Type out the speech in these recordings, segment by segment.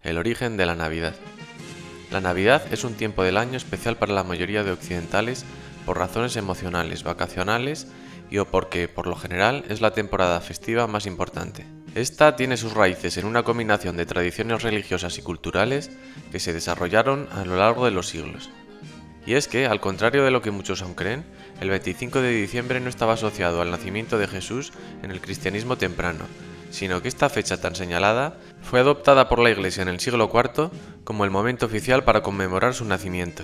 El origen de la Navidad. La Navidad es un tiempo del año especial para la mayoría de occidentales por razones emocionales, vacacionales y o porque, por lo general, es la temporada festiva más importante. Esta tiene sus raíces en una combinación de tradiciones religiosas y culturales que se desarrollaron a lo largo de los siglos. Y es que, al contrario de lo que muchos aún creen, el 25 de diciembre no estaba asociado al nacimiento de Jesús en el cristianismo temprano, sino que esta fecha tan señalada fue adoptada por la Iglesia en el siglo IV como el momento oficial para conmemorar su nacimiento.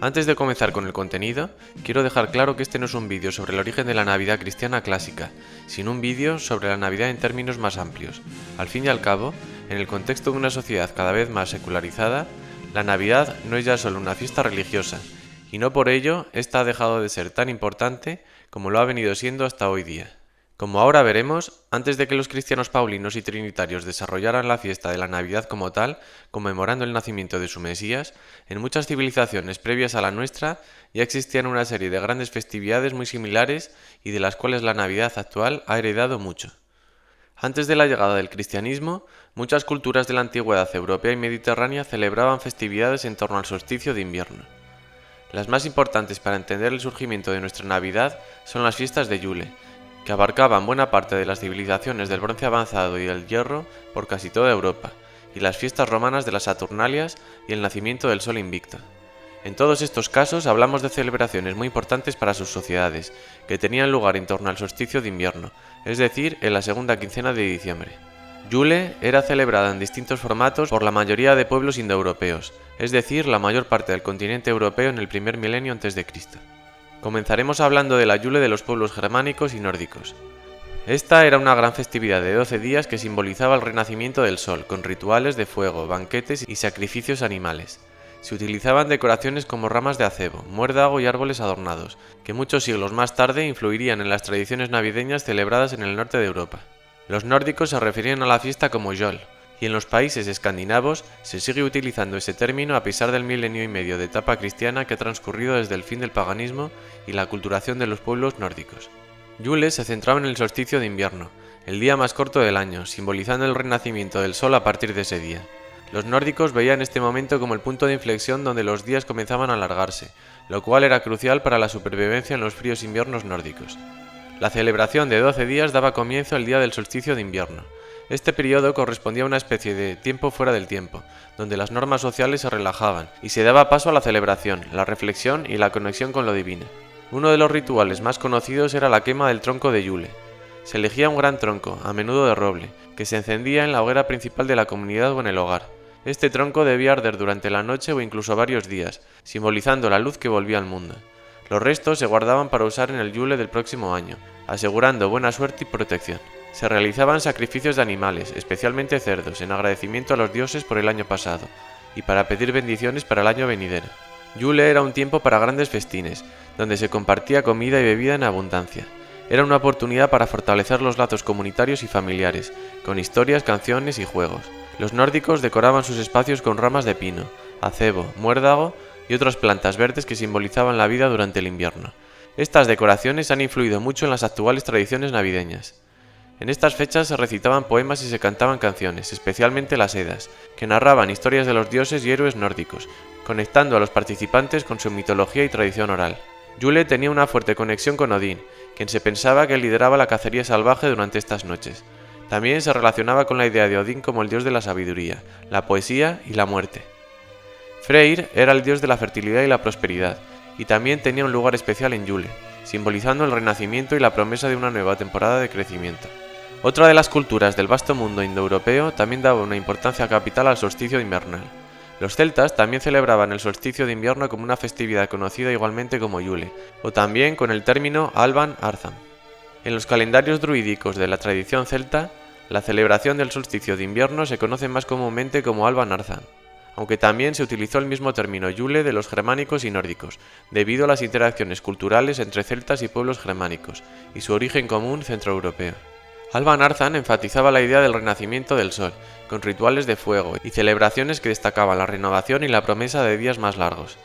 Antes de comenzar con el contenido, quiero dejar claro que este no es un vídeo sobre el origen de la Navidad cristiana clásica, sino un vídeo sobre la Navidad en términos más amplios. Al fin y al cabo, en el contexto de una sociedad cada vez más secularizada, la Navidad no es ya solo una fiesta religiosa, y no por ello esta ha dejado de ser tan importante como lo ha venido siendo hasta hoy día. Como ahora veremos, antes de que los cristianos paulinos y trinitarios desarrollaran la fiesta de la Navidad como tal, conmemorando el nacimiento de su Mesías, en muchas civilizaciones previas a la nuestra ya existían una serie de grandes festividades muy similares y de las cuales la Navidad actual ha heredado mucho. Antes de la llegada del cristianismo, muchas culturas de la antigüedad europea y mediterránea celebraban festividades en torno al solsticio de invierno. Las más importantes para entender el surgimiento de nuestra Navidad son las fiestas de Yule, que abarcaban buena parte de las civilizaciones del bronce avanzado y del hierro por casi toda Europa, y las fiestas romanas de las Saturnalias y el nacimiento del Sol Invicto. En todos estos casos hablamos de celebraciones muy importantes para sus sociedades, que tenían lugar en torno al solsticio de invierno, es decir, en la segunda quincena de diciembre. Yule era celebrada en distintos formatos por la mayoría de pueblos indoeuropeos, es decir, la mayor parte del continente europeo en el primer milenio antes de Cristo. Comenzaremos hablando de la Yule de los pueblos germánicos y nórdicos. Esta era una gran festividad de 12 días que simbolizaba el renacimiento del sol, con rituales de fuego, banquetes y sacrificios animales. Se utilizaban decoraciones como ramas de acebo, muérdago y árboles adornados, que muchos siglos más tarde influirían en las tradiciones navideñas celebradas en el norte de Europa. Los nórdicos se referían a la fiesta como Jol, y en los países escandinavos se sigue utilizando ese término a pesar del milenio y medio de etapa cristiana que ha transcurrido desde el fin del paganismo y la aculturación de los pueblos nórdicos. Yule se centraba en el solsticio de invierno, el día más corto del año, simbolizando el renacimiento del sol a partir de ese día. Los nórdicos veían este momento como el punto de inflexión donde los días comenzaban a alargarse, lo cual era crucial para la supervivencia en los fríos inviernos nórdicos. La celebración de 12 días daba comienzo el día del solsticio de invierno. Este periodo correspondía a una especie de tiempo fuera del tiempo, donde las normas sociales se relajaban y se daba paso a la celebración, la reflexión y la conexión con lo divino. Uno de los rituales más conocidos era la quema del tronco de Yule. Se elegía un gran tronco, a menudo de roble, que se encendía en la hoguera principal de la comunidad o en el hogar. Este tronco debía arder durante la noche o incluso varios días, simbolizando la luz que volvía al mundo. Los restos se guardaban para usar en el Yule del próximo año, asegurando buena suerte y protección. Se realizaban sacrificios de animales, especialmente cerdos, en agradecimiento a los dioses por el año pasado, y para pedir bendiciones para el año venidero. Yule era un tiempo para grandes festines, donde se compartía comida y bebida en abundancia. Era una oportunidad para fortalecer los lazos comunitarios y familiares, con historias, canciones y juegos. Los nórdicos decoraban sus espacios con ramas de pino, acebo, muérdago y otras plantas verdes que simbolizaban la vida durante el invierno. Estas decoraciones han influido mucho en las actuales tradiciones navideñas. En estas fechas se recitaban poemas y se cantaban canciones, especialmente las Edas, que narraban historias de los dioses y héroes nórdicos, conectando a los participantes con su mitología y tradición oral. Yule tenía una fuerte conexión con Odín, quien se pensaba que lideraba la cacería salvaje durante estas noches. También se relacionaba con la idea de Odín como el dios de la sabiduría, la poesía y la muerte. Freyr era el dios de la fertilidad y la prosperidad, y también tenía un lugar especial en Yule, simbolizando el renacimiento y la promesa de una nueva temporada de crecimiento. Otra de las culturas del vasto mundo indoeuropeo también daba una importancia capital al solsticio invernal. Los celtas también celebraban el solsticio de invierno como una festividad conocida igualmente como Yule, o también con el término Alban Artham. En los calendarios druídicos de la tradición celta, la celebración del solsticio de invierno se conoce más comúnmente como Alban Artham, aunque también se utilizó el mismo término Yule de los germánicos y nórdicos, debido a las interacciones culturales entre celtas y pueblos germánicos, y su origen común centroeuropeo. Alban Artham enfatizaba la idea del renacimiento del sol, con rituales de fuego y celebraciones que destacaban la renovación y la promesa de días más largos.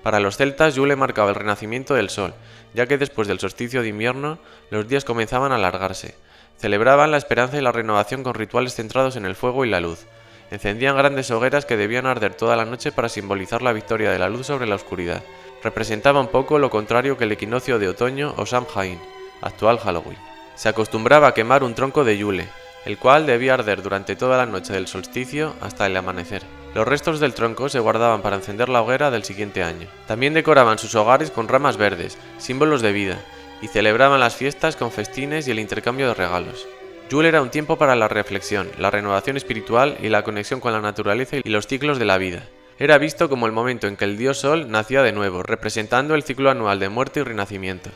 Para los celtas, Yule marcaba el renacimiento del sol, ya que después del solsticio de invierno, los días comenzaban a alargarse. Celebraban la esperanza y la renovación con rituales centrados en el fuego y la luz. Encendían grandes hogueras que debían arder toda la noche para simbolizar la victoria de la luz sobre la oscuridad. Representaba un poco lo contrario que el equinoccio de otoño o Samhain, actual Halloween. Se acostumbraba a quemar un tronco de Yule, el cual debía arder durante toda la noche del solsticio hasta el amanecer. Los restos del tronco se guardaban para encender la hoguera del siguiente año. También decoraban sus hogares con ramas verdes, símbolos de vida, y celebraban las fiestas con festines y el intercambio de regalos. Yule era un tiempo para la reflexión, la renovación espiritual y la conexión con la naturaleza y los ciclos de la vida. Era visto como el momento en que el dios Sol nacía de nuevo, representando el ciclo anual de muerte y renacimiento.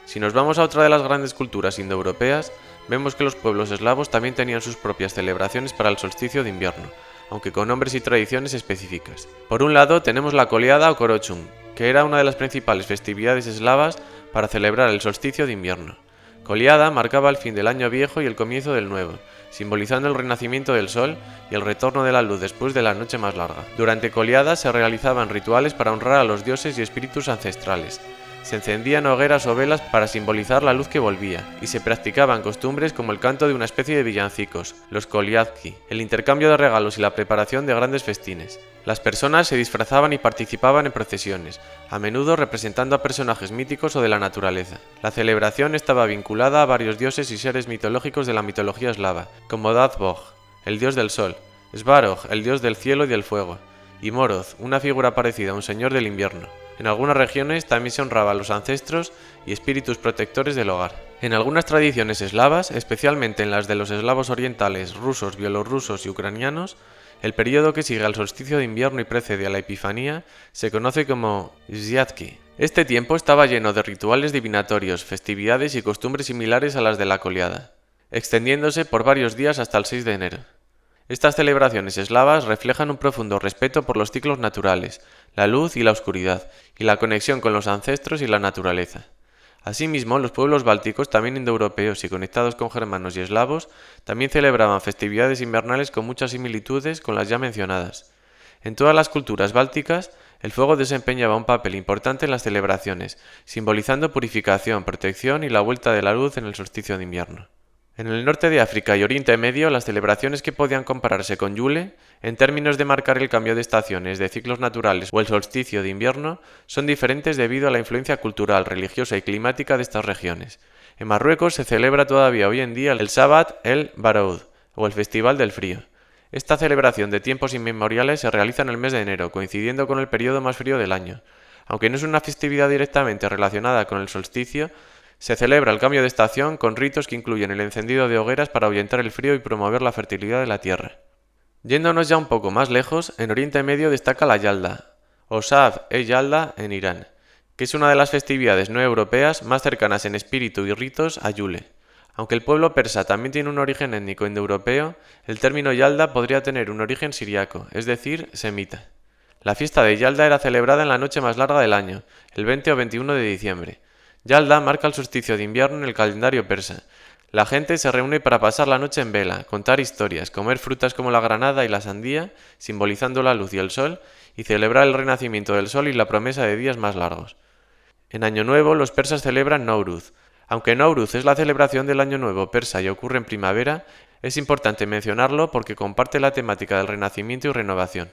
Si nos vamos a otra de las grandes culturas indoeuropeas, vemos que los pueblos eslavos también tenían sus propias celebraciones para el solsticio de invierno, aunque con nombres y tradiciones específicas. Por un lado tenemos la Kolyada o Korochum, que era una de las principales festividades eslavas para celebrar el solsticio de invierno. Kolyada marcaba el fin del año viejo y el comienzo del nuevo, simbolizando el renacimiento del sol y el retorno de la luz después de la noche más larga. Durante Kolyada se realizaban rituales para honrar a los dioses y espíritus ancestrales. Se encendían hogueras o velas para simbolizar la luz que volvía, y se practicaban costumbres como el canto de una especie de villancicos, los kolyadki, el intercambio de regalos y la preparación de grandes festines. Las personas se disfrazaban y participaban en procesiones, a menudo representando a personajes míticos o de la naturaleza. La celebración estaba vinculada a varios dioses y seres mitológicos de la mitología eslava, como Dadbog, el dios del sol, Svarog, el dios del cielo y del fuego, y Moroz, una figura parecida a un señor del invierno. En algunas regiones también se honraba a los ancestros y espíritus protectores del hogar. En algunas tradiciones eslavas, especialmente en las de los eslavos orientales, rusos, bielorrusos y ucranianos, el periodo que sigue al solsticio de invierno y precede a la Epifanía se conoce como Sviatki. Este tiempo estaba lleno de rituales divinatorios, festividades y costumbres similares a las de la Kolyada, extendiéndose por varios días hasta el 6 de enero. Estas celebraciones eslavas reflejan un profundo respeto por los ciclos naturales, la luz y la oscuridad, y la conexión con los ancestros y la naturaleza. Asimismo, los pueblos bálticos, también indoeuropeos y conectados con germanos y eslavos, también celebraban festividades invernales con muchas similitudes con las ya mencionadas. En todas las culturas bálticas, el fuego desempeñaba un papel importante en las celebraciones, simbolizando purificación, protección y la vuelta de la luz en el solsticio de invierno. En el norte de África y Oriente Medio, las celebraciones que podían compararse con Yule, en términos de marcar el cambio de estaciones, de ciclos naturales o el solsticio de invierno, son diferentes debido a la influencia cultural, religiosa y climática de estas regiones. En Marruecos se celebra todavía hoy en día el Sabbat el Baroud, o el Festival del Frío. Esta celebración de tiempos inmemoriales se realiza en el mes de enero, coincidiendo con el periodo más frío del año. Aunque no es una festividad directamente relacionada con el solsticio, se celebra el cambio de estación con ritos que incluyen el encendido de hogueras para ahuyentar el frío y promover la fertilidad de la tierra. Yéndonos ya un poco más lejos, en Oriente Medio destaca la Yalda, o Shab-e-Yalda en Irán, que es una de las festividades no europeas más cercanas en espíritu y ritos a Yule. Aunque el pueblo persa también tiene un origen étnico indoeuropeo, el término Yalda podría tener un origen siriaco, es decir, semita. La fiesta de Yalda era celebrada en la noche más larga del año, el 20 o 21 de diciembre. Yalda marca el solsticio de invierno en el calendario persa. La gente se reúne para pasar la noche en vela, contar historias, comer frutas como la granada y la sandía, simbolizando la luz y el sol, y celebrar el renacimiento del sol y la promesa de días más largos. En Año Nuevo, los persas celebran Nowruz. Aunque Nowruz es la celebración del Año Nuevo persa y ocurre en primavera, es importante mencionarlo porque comparte la temática del renacimiento y renovación.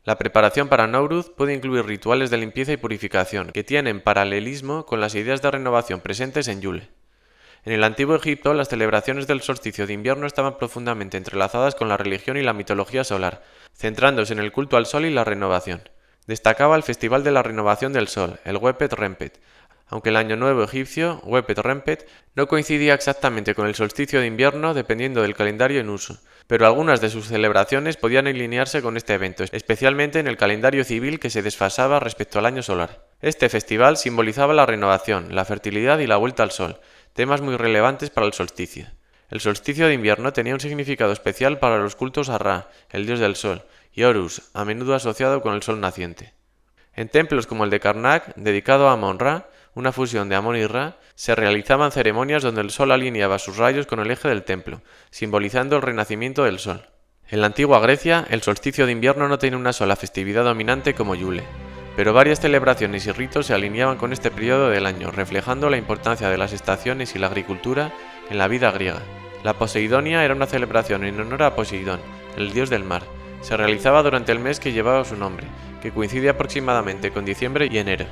La preparación para Nowruz puede incluir rituales de limpieza y purificación, que tienen paralelismo con las ideas de renovación presentes en Yule. En el antiguo Egipto, las celebraciones del solsticio de invierno estaban profundamente entrelazadas con la religión y la mitología solar, centrándose en el culto al sol y la renovación. Destacaba el Festival de la Renovación del Sol, el Wepet Rempet, aunque el Año Nuevo egipcio, Wepet Rempet, no coincidía exactamente con el solsticio de invierno dependiendo del calendario en uso, pero algunas de sus celebraciones podían alinearse con este evento, especialmente en el calendario civil que se desfasaba respecto al año solar. Este festival simbolizaba la renovación, la fertilidad y la vuelta al sol, temas muy relevantes para el solsticio. El solsticio de invierno tenía un significado especial para los cultos a Ra, el dios del sol, y Horus, a menudo asociado con el sol naciente. En templos como el de Karnak, dedicado a Amon-Ra, una fusión de Amón y Ra, se realizaban ceremonias donde el sol alineaba sus rayos con el eje del templo, simbolizando el renacimiento del sol. En la antigua Grecia, el solsticio de invierno no tenía una sola festividad dominante como Yule, pero varias celebraciones y ritos se alineaban con este periodo del año, reflejando la importancia de las estaciones y la agricultura en la vida griega. La Poseidonia era una celebración en honor a Poseidón, el dios del mar. Se realizaba durante el mes que llevaba su nombre, que coincide aproximadamente con diciembre y enero.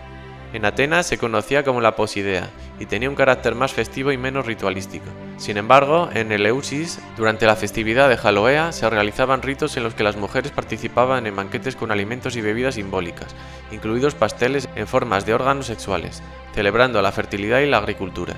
En Atenas se conocía como la Posidea y tenía un carácter más festivo y menos ritualístico. Sin embargo, en Eleusis, durante la festividad de Jaloea, se realizaban ritos en los que las mujeres participaban en banquetes con alimentos y bebidas simbólicas, incluidos pasteles en formas de órganos sexuales, celebrando la fertilidad y la agricultura.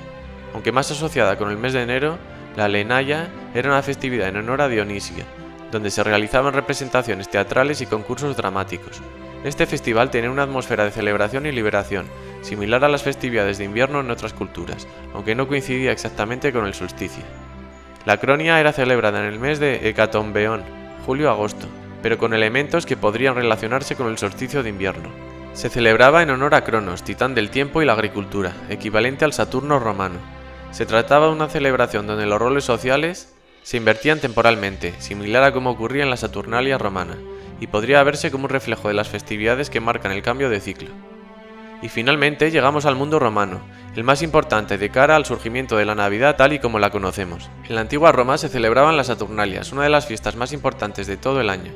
Aunque más asociada con el mes de enero, la Lenaia era una festividad en honor a Dionisio, donde se realizaban representaciones teatrales y concursos dramáticos. Este festival tenía una atmósfera de celebración y liberación, similar a las festividades de invierno en otras culturas, aunque no coincidía exactamente con el solsticio. La Cronia era celebrada en el mes de Hecatombeón, julio-agosto, pero con elementos que podrían relacionarse con el solsticio de invierno. Se celebraba en honor a Cronos, titán del tiempo y la agricultura, equivalente al Saturno romano. Se trataba de una celebración donde los roles sociales se invertían temporalmente, similar a como ocurría en la Saturnalia romana, y podría verse como un reflejo de las festividades que marcan el cambio de ciclo. Y finalmente llegamos al mundo romano, el más importante de cara al surgimiento de la Navidad tal y como la conocemos. En la antigua Roma se celebraban las Saturnalias, una de las fiestas más importantes de todo el año.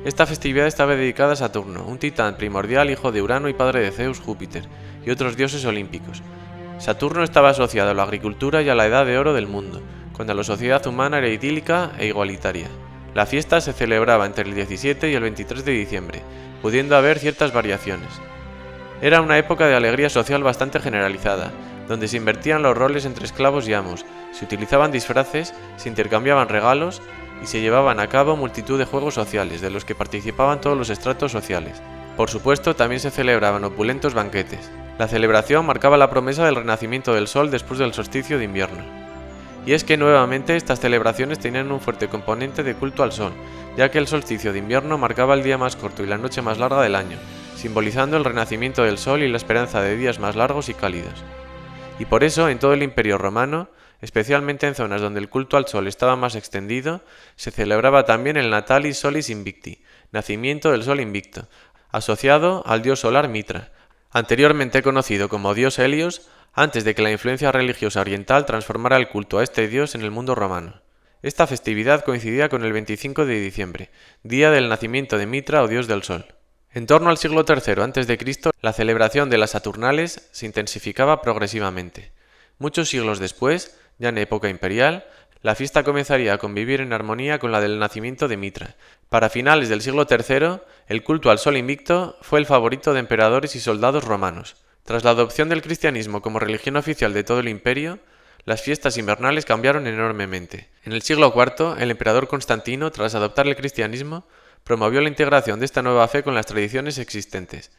Esta festividad estaba dedicada a Saturno, un titán primordial hijo de Urano y padre de Zeus, Júpiter, y otros dioses olímpicos. Saturno estaba asociado a la agricultura y a la edad de oro del mundo, cuando la sociedad humana era idílica e igualitaria. La fiesta se celebraba entre el 17 y el 23 de diciembre, pudiendo haber ciertas variaciones. Era una época de alegría social bastante generalizada, donde se invertían los roles entre esclavos y amos, se utilizaban disfraces, se intercambiaban regalos y se llevaban a cabo multitud de juegos sociales, de los que participaban todos los estratos sociales. Por supuesto, también se celebraban opulentos banquetes. La celebración marcaba la promesa del renacimiento del sol después del solsticio de invierno. Y es que nuevamente estas celebraciones tenían un fuerte componente de culto al sol, ya que el solsticio de invierno marcaba el día más corto y la noche más larga del año, simbolizando el renacimiento del sol y la esperanza de días más largos y cálidos. Y por eso, en todo el Imperio Romano, especialmente en zonas donde el culto al sol estaba más extendido, se celebraba también el Natalis Solis Invicti, nacimiento del sol invicto, asociado al dios solar Mitra, anteriormente conocido como dios Helios, antes de que la influencia religiosa oriental transformara el culto a este dios en el mundo romano. Esta festividad coincidía con el 25 de diciembre, día del nacimiento de Mitra o dios del sol. En torno al siglo III a.C., la celebración de las Saturnales se intensificaba progresivamente. Muchos siglos después, ya en época imperial, la fiesta comenzaría a convivir en armonía con la del nacimiento de Mitra. Para finales del siglo III, el culto al sol invicto fue el favorito de emperadores y soldados romanos. Tras la adopción del cristianismo como religión oficial de todo el imperio, las fiestas invernales cambiaron enormemente. En el siglo IV, el emperador Constantino, tras adoptar el cristianismo, promovió la integración de esta nueva fe con las tradiciones existentes.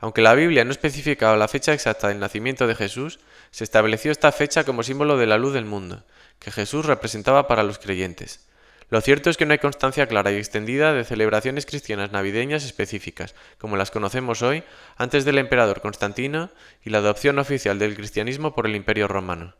Aunque la Biblia no especificaba la fecha exacta del nacimiento de Jesús, se estableció esta fecha como símbolo de la luz del mundo, que Jesús representaba para los creyentes. Lo cierto es que no hay constancia clara y extendida de celebraciones cristianas navideñas específicas, como las conocemos hoy, antes del emperador Constantino y la adopción oficial del cristianismo por el Imperio Romano.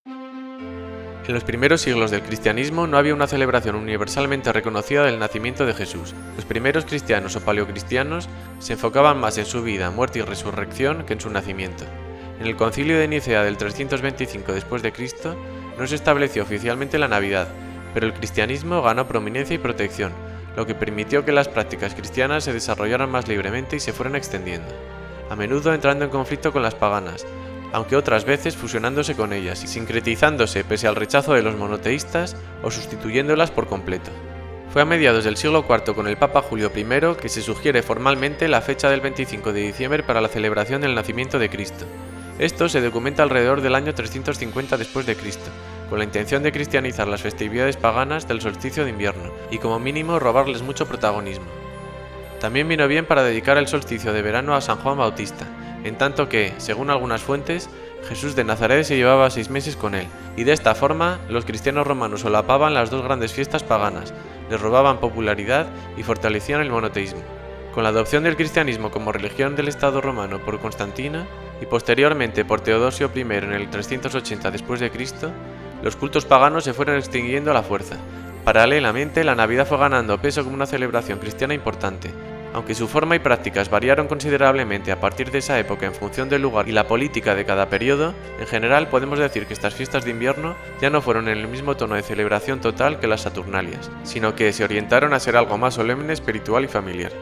En los primeros siglos del cristianismo no había una celebración universalmente reconocida del nacimiento de Jesús. Los primeros cristianos o paleocristianos se enfocaban más en su vida, muerte y resurrección que en su nacimiento. En el Concilio de Nicea del 325 después de Cristo no se estableció oficialmente la Navidad, pero el cristianismo ganó prominencia y protección, lo que permitió que las prácticas cristianas se desarrollaran más libremente y se fueran extendiendo, a menudo entrando en conflicto con las paganas, aunque otras veces fusionándose con ellas y sincretizándose pese al rechazo de los monoteístas o sustituyéndolas por completo. Fue a mediados del siglo IV con el Papa Julio I que se sugiere formalmente la fecha del 25 de diciembre para la celebración del nacimiento de Cristo. Esto se documenta alrededor del año 350 después de Cristo, con la intención de cristianizar las festividades paganas del solsticio de invierno y como mínimo robarles mucho protagonismo. También vino bien para dedicar el solsticio de verano a San Juan Bautista, en tanto que, según algunas fuentes, Jesús de Nazaret se llevaba 6 meses con él, y de esta forma los cristianos romanos solapaban las dos grandes fiestas paganas, les robaban popularidad y fortalecían el monoteísmo. Con la adopción del cristianismo como religión del Estado romano por Constantino y posteriormente por Teodosio I en el 380 después de Cristo, los cultos paganos se fueron extinguiendo a la fuerza. Paralelamente, la Navidad fue ganando peso como una celebración cristiana importante, Aunque su forma y prácticas variaron considerablemente a partir de esa época en función del lugar y la política de cada periodo, en general podemos decir que estas fiestas de invierno ya no fueron en el mismo tono de celebración total que las Saturnalias, sino que se orientaron a ser algo más solemne, espiritual y familiar.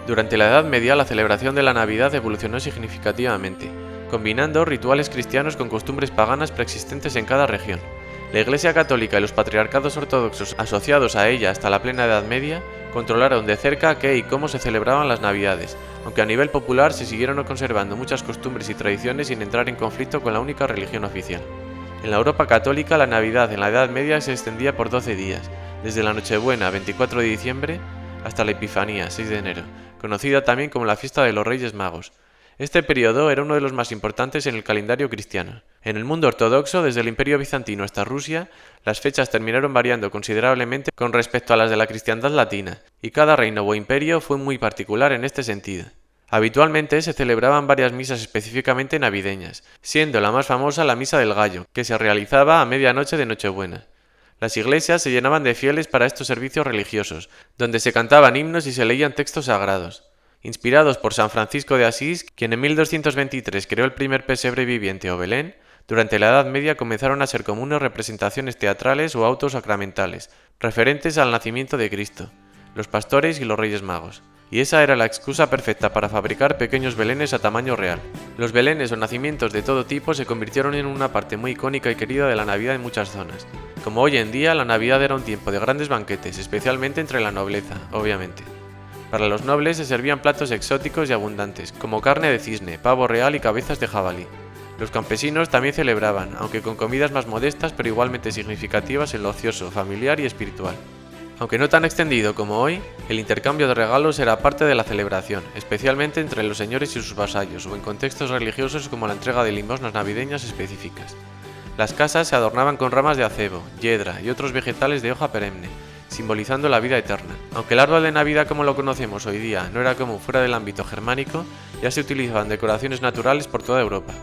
Durante la Edad Media la celebración de la Navidad evolucionó significativamente, combinando rituales cristianos con costumbres paganas preexistentes en cada región. La Iglesia Católica y los patriarcados ortodoxos asociados a ella hasta la plena Edad Media controlaron de cerca qué y cómo se celebraban las Navidades, aunque a nivel popular se siguieron conservando muchas costumbres y tradiciones sin entrar en conflicto con la única religión oficial. En la Europa católica la Navidad en la Edad Media se extendía por 12 días, desde la Nochebuena 24 de diciembre hasta la Epifanía 6 de enero, conocida también como la fiesta de los Reyes Magos. Este periodo era uno de los más importantes en el calendario cristiano. En el mundo ortodoxo, desde el Imperio Bizantino hasta Rusia, las fechas terminaron variando considerablemente con respecto a las de la cristiandad latina, y cada reino o imperio fue muy particular en este sentido. Habitualmente se celebraban varias misas específicamente navideñas, siendo la más famosa la Misa del Gallo, que se realizaba a medianoche de Nochebuena. Las iglesias se llenaban de fieles para estos servicios religiosos, donde se cantaban himnos y se leían textos sagrados. Inspirados por San Francisco de Asís, quien en 1223 creó el primer pesebre viviente o Belén, durante la Edad Media comenzaron a ser comunes representaciones teatrales o autos sacramentales, referentes al nacimiento de Cristo, los pastores y los Reyes Magos. Y esa era la excusa perfecta para fabricar pequeños belenes a tamaño real. Los belenes o nacimientos de todo tipo se convirtieron en una parte muy icónica y querida de la Navidad en muchas zonas. Como hoy en día, la Navidad era un tiempo de grandes banquetes, especialmente entre la nobleza, obviamente. Para los nobles se servían platos exóticos y abundantes, como carne de cisne, pavo real y cabezas de jabalí. Los campesinos también celebraban, aunque con comidas más modestas pero igualmente significativas en lo ocioso, familiar y espiritual. Aunque no tan extendido como hoy, el intercambio de regalos era parte de la celebración, especialmente entre los señores y sus vasallos, o en contextos religiosos como la entrega de limosnas navideñas específicas. Las casas se adornaban con ramas de acebo, yedra y otros vegetales de hoja perenne, simbolizando la vida eterna. Aunque el árbol de Navidad como lo conocemos hoy día no era común fuera del ámbito germánico, ya se utilizaban decoraciones naturales por toda Europa.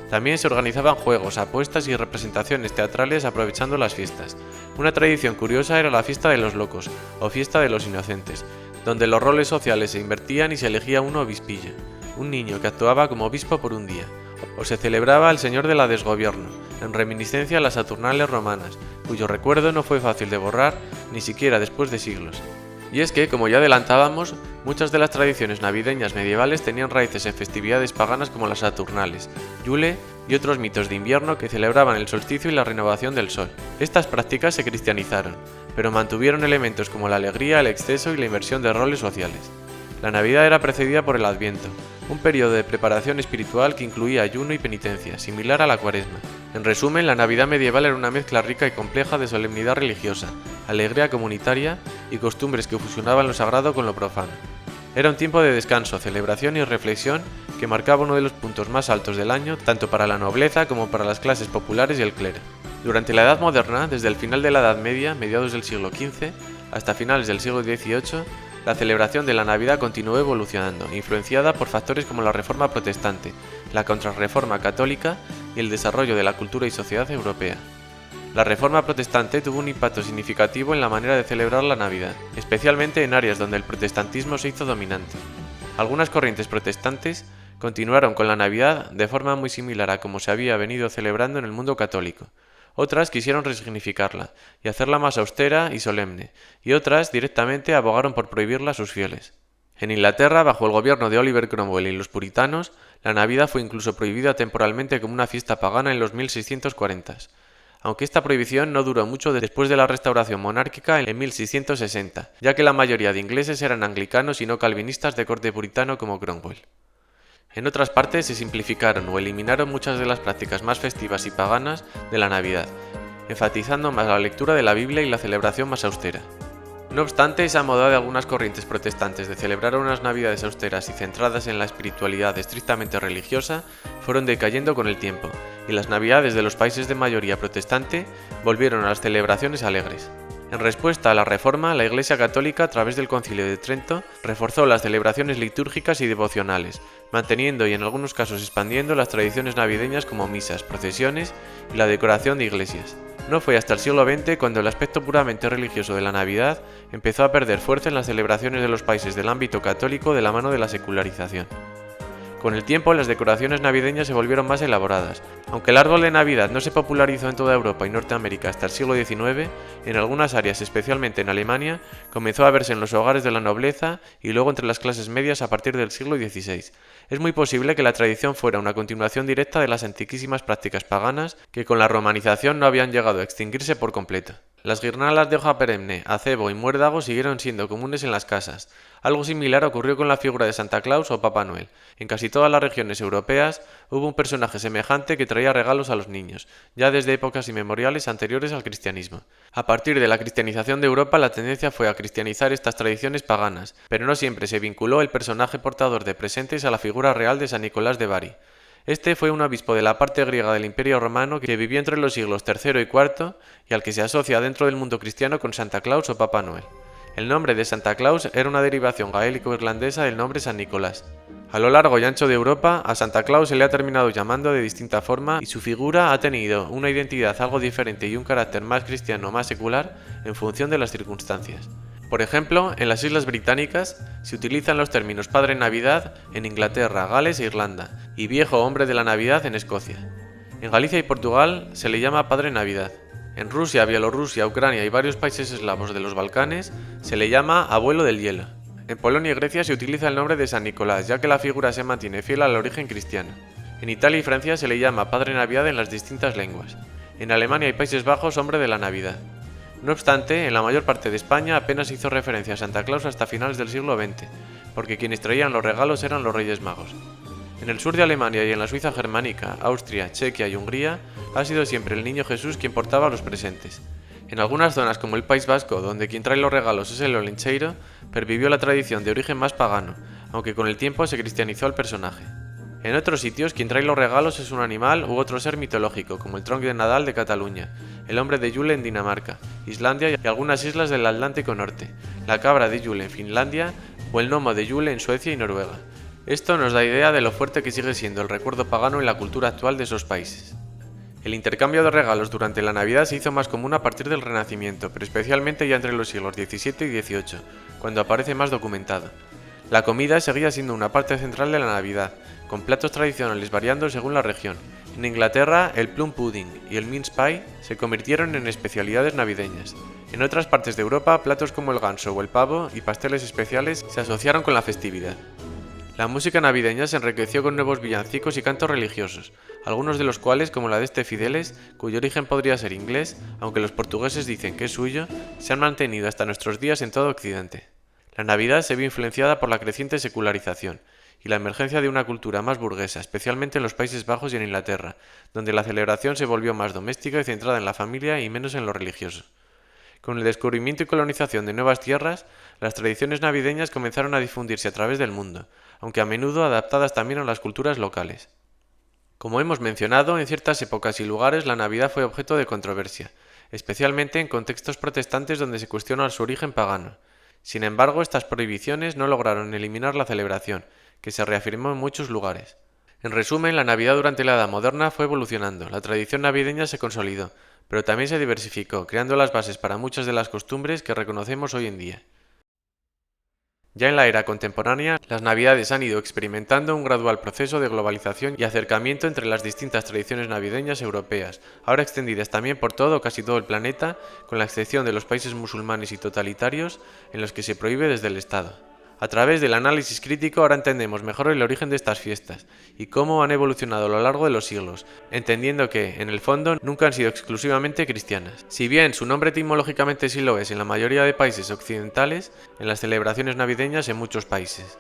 También se organizaban juegos, apuestas y representaciones teatrales aprovechando las fiestas. Una tradición curiosa era la fiesta de los locos, o fiesta de los inocentes, donde los roles sociales se invertían y se elegía uno obispillo, un niño que actuaba como obispo por un día, o se celebraba el Señor de la Desgobierno, en reminiscencia a las Saturnales romanas, cuyo recuerdo no fue fácil de borrar, ni siquiera después de siglos. Y es que, como ya adelantábamos, muchas de las tradiciones navideñas medievales tenían raíces en festividades paganas como las Saturnales, Yule y otros mitos de invierno que celebraban el solsticio y la renovación del sol. Estas prácticas se cristianizaron, pero mantuvieron elementos como la alegría, el exceso y la inversión de roles sociales. La Navidad era precedida por el Adviento, un periodo de preparación espiritual que incluía ayuno y penitencia, similar a la Cuaresma. En resumen, la Navidad medieval era una mezcla rica y compleja de solemnidad religiosa, alegría comunitaria y costumbres que fusionaban lo sagrado con lo profano. Era un tiempo de descanso, celebración y reflexión que marcaba uno de los puntos más altos del año, tanto para la nobleza como para las clases populares y el clero. Durante la Edad Moderna, desde el final de la Edad Media, mediados del siglo XV, hasta finales del siglo XVIII, la celebración de la Navidad continuó evolucionando, influenciada por factores como la Reforma Protestante, la Contrarreforma Católica y el desarrollo de la cultura y sociedad europea. La Reforma Protestante tuvo un impacto significativo en la manera de celebrar la Navidad, especialmente en áreas donde el protestantismo se hizo dominante. Algunas corrientes protestantes continuaron con la Navidad de forma muy similar a como se había venido celebrando en el mundo católico. Otras quisieron resignificarla y hacerla más austera y solemne, y otras directamente abogaron por prohibirla a sus fieles. En Inglaterra, bajo el gobierno de Oliver Cromwell y los puritanos, la Navidad fue incluso prohibida temporalmente como una fiesta pagana en los 1640, aunque esta prohibición no duró mucho después de la restauración monárquica en 1660, ya que la mayoría de ingleses eran anglicanos y no calvinistas de corte puritano como Cromwell. En otras partes se simplificaron o eliminaron muchas de las prácticas más festivas y paganas de la Navidad, enfatizando más la lectura de la Biblia y la celebración más austera. No obstante, esa moda de algunas corrientes protestantes de celebrar unas Navidades austeras y centradas en la espiritualidad estrictamente religiosa fueron decayendo con el tiempo, y las Navidades de los países de mayoría protestante volvieron a las celebraciones alegres. En respuesta a la Reforma, la Iglesia Católica, a través del Concilio de Trento, reforzó las celebraciones litúrgicas y devocionales, manteniendo y en algunos casos expandiendo las tradiciones navideñas como misas, procesiones y la decoración de iglesias. No fue hasta el siglo XX cuando el aspecto puramente religioso de la Navidad empezó a perder fuerza en las celebraciones de los países del ámbito católico de la mano de la secularización. Con el tiempo, las decoraciones navideñas se volvieron más elaboradas. Aunque el árbol de Navidad no se popularizó en toda Europa y Norteamérica hasta el siglo XIX, en algunas áreas, especialmente en Alemania, comenzó a verse en los hogares de la nobleza y luego entre las clases medias a partir del siglo XVI. Es muy posible que la tradición fuera una continuación directa de las antiquísimas prácticas paganas que con la romanización no habían llegado a extinguirse por completo. Las guirnaldas de hoja perenne, acebo y muérdago siguieron siendo comunes en las casas. Algo similar ocurrió con la figura de Santa Claus o Papá Noel. En casi todas las regiones europeas hubo un personaje semejante que traía regalos a los niños, ya desde épocas inmemoriales anteriores al cristianismo. A partir de la cristianización de Europa, la tendencia fue a cristianizar estas tradiciones paganas, pero no siempre se vinculó el personaje portador de presentes a la figura real de San Nicolás de Bari. Este fue un obispo de la parte griega del Imperio Romano que vivió entre los siglos III y IV y al que se asocia dentro del mundo cristiano con Santa Claus o Papá Noel. El nombre de Santa Claus era una derivación gaélico-irlandesa del nombre San Nicolás. A lo largo y ancho de Europa, a Santa Claus se le ha terminado llamando de distinta forma y su figura ha tenido una identidad algo diferente y un carácter más cristiano o más secular en función de las circunstancias. Por ejemplo, en las Islas Británicas se utilizan los términos Padre Navidad en Inglaterra, Gales e Irlanda y Viejo Hombre de la Navidad en Escocia. En Galicia y Portugal se le llama Padre Navidad. En Rusia, Bielorrusia, Ucrania y varios países eslavos de los Balcanes se le llama Abuelo del Hielo. En Polonia y Grecia se utiliza el nombre de San Nicolás, ya que la figura se mantiene fiel al origen cristiano. En Italia y Francia se le llama Padre Navidad en las distintas lenguas. En Alemania y Países Bajos, Hombre de la Navidad. No obstante, en la mayor parte de España apenas hizo referencia a Santa Claus hasta finales del siglo XX, porque quienes traían los regalos eran los Reyes Magos. En el sur de Alemania y en la Suiza germánica, Austria, Chequia y Hungría, ha sido siempre el Niño Jesús quien portaba los presentes. En algunas zonas como el País Vasco, donde quien trae los regalos es el olencheiro, pervivió la tradición de origen más pagano, aunque con el tiempo se cristianizó al personaje. En otros sitios, quien trae los regalos es un animal u otro ser mitológico, como el Tronc de Nadal de Cataluña, el Hombre de Yule en Dinamarca, Islandia y algunas islas del Atlántico Norte, la Cabra de Yule en Finlandia o el Gnomo de Yule en Suecia y Noruega. Esto nos da idea de lo fuerte que sigue siendo el recuerdo pagano en la cultura actual de esos países. El intercambio de regalos durante la Navidad se hizo más común a partir del Renacimiento, pero especialmente ya entre los siglos XVII y XVIII, cuando aparece más documentado. La comida seguía siendo una parte central de la Navidad, con platos tradicionales variando según la región. En Inglaterra, el plum pudding y el mince pie se convirtieron en especialidades navideñas. En otras partes de Europa, platos como el ganso o el pavo y pasteles especiales se asociaron con la festividad. La música navideña se enriqueció con nuevos villancicos y cantos religiosos, algunos de los cuales, como la de este Fideles, cuyo origen podría ser inglés, aunque los portugueses dicen que es suyo, se han mantenido hasta nuestros días en todo Occidente. La Navidad se vio influenciada por la creciente secularización y la emergencia de una cultura más burguesa, especialmente en los Países Bajos y en Inglaterra, donde la celebración se volvió más doméstica y centrada en la familia y menos en lo religioso. Con el descubrimiento y colonización de nuevas tierras, las tradiciones navideñas comenzaron a difundirse a través del mundo, aunque a menudo adaptadas también a las culturas locales. Como hemos mencionado, en ciertas épocas y lugares la Navidad fue objeto de controversia, especialmente en contextos protestantes donde se cuestiona su origen pagano. Sin embargo, estas prohibiciones no lograron eliminar la celebración, que se reafirmó en muchos lugares. En resumen, la Navidad durante la Edad Moderna fue evolucionando, la tradición navideña se consolidó, pero también se diversificó, creando las bases para muchas de las costumbres que reconocemos hoy en día. Ya en la era contemporánea, las Navidades han ido experimentando un gradual proceso de globalización y acercamiento entre las distintas tradiciones navideñas europeas, ahora extendidas también por todo o casi todo el planeta, con la excepción de los países musulmanes y totalitarios en los que se prohíbe desde el Estado. A través del análisis crítico ahora entendemos mejor el origen de estas fiestas y cómo han evolucionado a lo largo de los siglos, entendiendo que, en el fondo, nunca han sido exclusivamente cristianas. Si bien su nombre etimológicamente sí lo es en la mayoría de países occidentales, en las celebraciones navideñas en muchos países.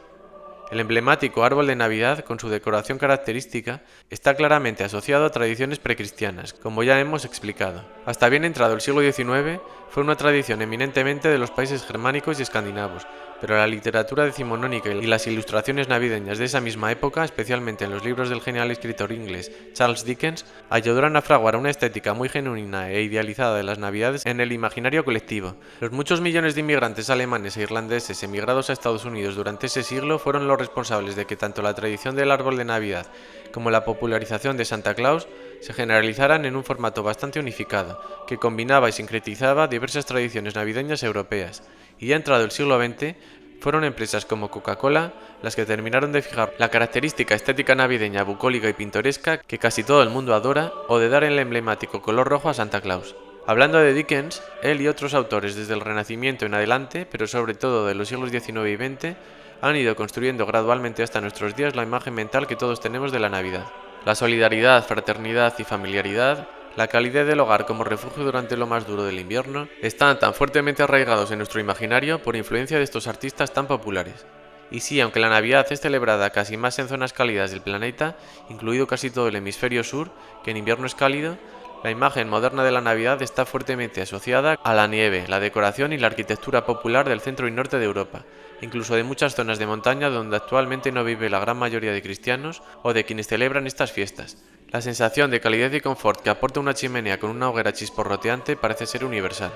El emblemático árbol de Navidad, con su decoración característica, está claramente asociado a tradiciones precristianas, como ya hemos explicado. Hasta bien entrado el siglo XIX, fue una tradición eminentemente de los países germánicos y escandinavos, pero la literatura decimonónica y las ilustraciones navideñas de esa misma época, especialmente en los libros del genial escritor inglés Charles Dickens, ayudaron a fraguar una estética muy genuina e idealizada de las Navidades en el imaginario colectivo. Los muchos millones de inmigrantes alemanes e irlandeses emigrados a Estados Unidos durante ese siglo fueron los responsables de que tanto la tradición del árbol de Navidad como la popularización de Santa Claus se generalizaran en un formato bastante unificado, que combinaba y sincretizaba diversas tradiciones navideñas europeas, y ya entrado el siglo XX, fueron empresas como Coca-Cola las que terminaron de fijar la característica estética navideña bucólica y pintoresca que casi todo el mundo adora, o de dar el emblemático color rojo a Santa Claus. Hablando de Dickens, él y otros autores desde el Renacimiento en adelante, pero sobre todo de los siglos XIX y XX, han ido construyendo gradualmente hasta nuestros días la imagen mental que todos tenemos de la Navidad. La solidaridad, fraternidad y familiaridad, la calidez del hogar como refugio durante lo más duro del invierno, están tan fuertemente arraigados en nuestro imaginario por influencia de estos artistas tan populares. Y sí, aunque la Navidad es celebrada casi más en zonas cálidas del planeta, incluido casi todo el hemisferio sur, que en invierno es cálido, la imagen moderna de la Navidad está fuertemente asociada a la nieve, la decoración y la arquitectura popular del centro y norte de Europa, incluso de muchas zonas de montaña donde actualmente no vive la gran mayoría de cristianos o de quienes celebran estas fiestas. La sensación de calidez y confort que aporta una chimenea con una hoguera chisporroteante parece ser universal.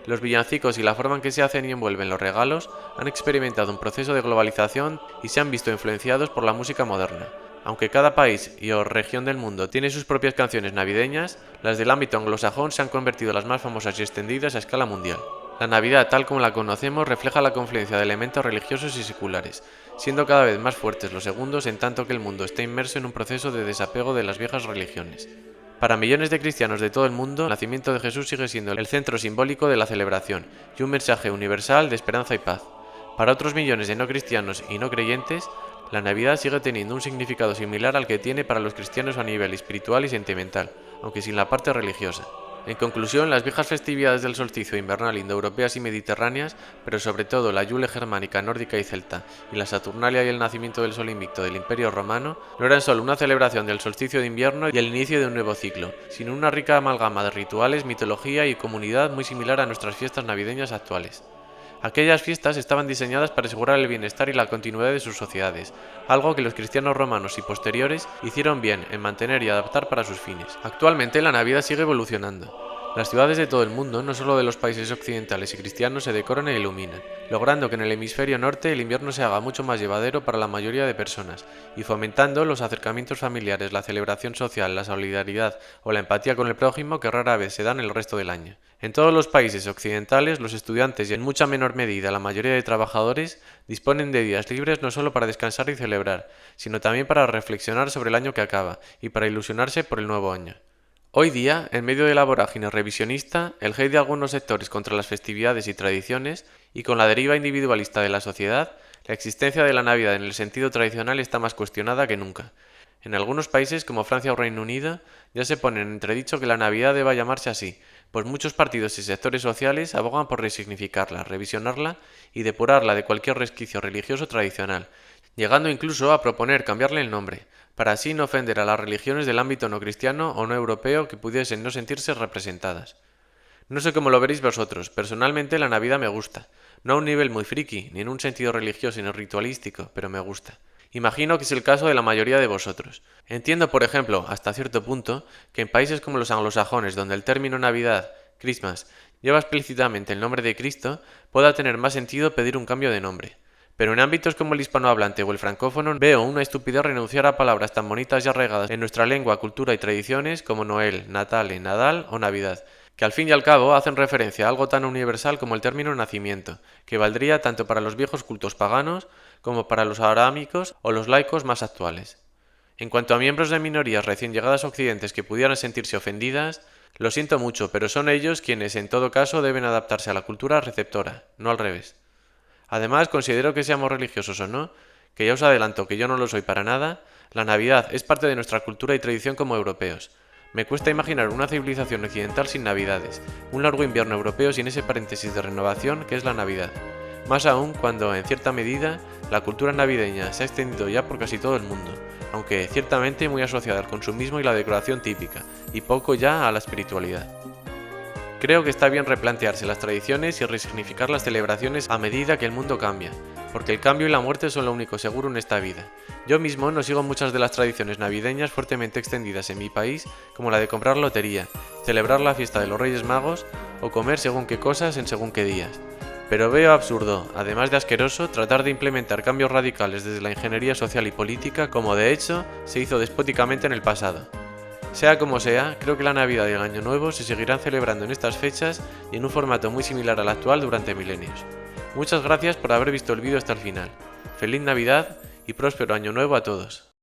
Los villancicos y la forma en que se hacen y envuelven los regalos han experimentado un proceso de globalización y se han visto influenciados por la música moderna. Aunque cada país y o región del mundo tiene sus propias canciones navideñas, las del ámbito anglosajón se han convertido en las más famosas y extendidas a escala mundial. La Navidad, tal como la conocemos, refleja la confluencia de elementos religiosos y seculares, siendo cada vez más fuertes los segundos en tanto que el mundo está inmerso en un proceso de desapego de las viejas religiones. Para millones de cristianos de todo el mundo, el nacimiento de Jesús sigue siendo el centro simbólico de la celebración y un mensaje universal de esperanza y paz. Para otros millones de no cristianos y no creyentes, la Navidad sigue teniendo un significado similar al que tiene para los cristianos a nivel espiritual y sentimental, aunque sin la parte religiosa. En conclusión, las viejas festividades del solsticio invernal indoeuropeas y mediterráneas, pero sobre todo la Yule germánica, nórdica y celta, y la Saturnalia y el nacimiento del sol invicto del Imperio romano, no eran solo una celebración del solsticio de invierno y el inicio de un nuevo ciclo, sino una rica amalgama de rituales, mitología y comunidad muy similar a nuestras fiestas navideñas actuales. Aquellas fiestas estaban diseñadas para asegurar el bienestar y la continuidad de sus sociedades, algo que los cristianos romanos y posteriores hicieron bien en mantener y adaptar para sus fines. Actualmente la Navidad sigue evolucionando. Las ciudades de todo el mundo, no solo de los países occidentales y cristianos, se decoran e iluminan, logrando que en el hemisferio norte el invierno se haga mucho más llevadero para la mayoría de personas, y fomentando los acercamientos familiares, la celebración social, la solidaridad o la empatía con el prójimo que rara vez se dan el resto del año. En todos los países occidentales, los estudiantes y en mucha menor medida la mayoría de trabajadores disponen de días libres no solo para descansar y celebrar, sino también para reflexionar sobre el año que acaba y para ilusionarse por el nuevo año. Hoy día, en medio de la vorágine revisionista, el hate de algunos sectores contra las festividades y tradiciones, y con la deriva individualista de la sociedad, la existencia de la Navidad en el sentido tradicional está más cuestionada que nunca. En algunos países, como Francia o Reino Unido, ya se pone en entredicho que la Navidad deba llamarse así, pues muchos partidos y sectores sociales abogan por resignificarla, revisionarla y depurarla de cualquier resquicio religioso tradicional, llegando incluso a proponer cambiarle el nombre, para así no ofender a las religiones del ámbito no cristiano o no europeo que pudiesen no sentirse representadas. No sé cómo lo veréis vosotros, personalmente la Navidad me gusta, no a un nivel muy friki, ni en un sentido religioso ni ritualístico, pero me gusta. Imagino que es el caso de la mayoría de vosotros. Entiendo, por ejemplo, hasta cierto punto, que en países como los anglosajones, donde el término Navidad, Christmas, lleva explícitamente el nombre de Cristo, pueda tener más sentido pedir un cambio de nombre. Pero en ámbitos como el hispanohablante o el francófono veo una estupidez renunciar a palabras tan bonitas y arraigadas en nuestra lengua, cultura y tradiciones como Noel, Natale, Nadal o Navidad, que al fin y al cabo hacen referencia a algo tan universal como el término nacimiento, que valdría tanto para los viejos cultos paganos como para los arámicos o los laicos más actuales. En cuanto a miembros de minorías recién llegadas a Occidentes que pudieran sentirse ofendidas, lo siento mucho, pero son ellos quienes en todo caso deben adaptarse a la cultura receptora, no al revés. Además, considero que seamos religiosos o no, que ya os adelanto que yo no lo soy para nada, la Navidad es parte de nuestra cultura y tradición como europeos. Me cuesta imaginar una civilización occidental sin Navidades, un largo invierno europeo sin ese paréntesis de renovación que es la Navidad. Más aún cuando, en cierta medida, la cultura navideña se ha extendido ya por casi todo el mundo, aunque ciertamente muy asociada al consumismo y la decoración típica, y poco ya a la espiritualidad. Creo que está bien replantearse las tradiciones y resignificar las celebraciones a medida que el mundo cambia, porque el cambio y la muerte son lo único seguro en esta vida. Yo mismo no sigo muchas de las tradiciones navideñas fuertemente extendidas en mi país, como la de comprar lotería, celebrar la fiesta de los Reyes Magos o comer según qué cosas en según qué días. Pero veo absurdo, además de asqueroso, tratar de implementar cambios radicales desde la ingeniería social y política, como de hecho se hizo despóticamente en el pasado. Sea como sea, creo que la Navidad y el Año Nuevo se seguirán celebrando en estas fechas y en un formato muy similar al actual durante milenios. Muchas gracias por haber visto el vídeo hasta el final. Feliz Navidad y próspero Año Nuevo a todos.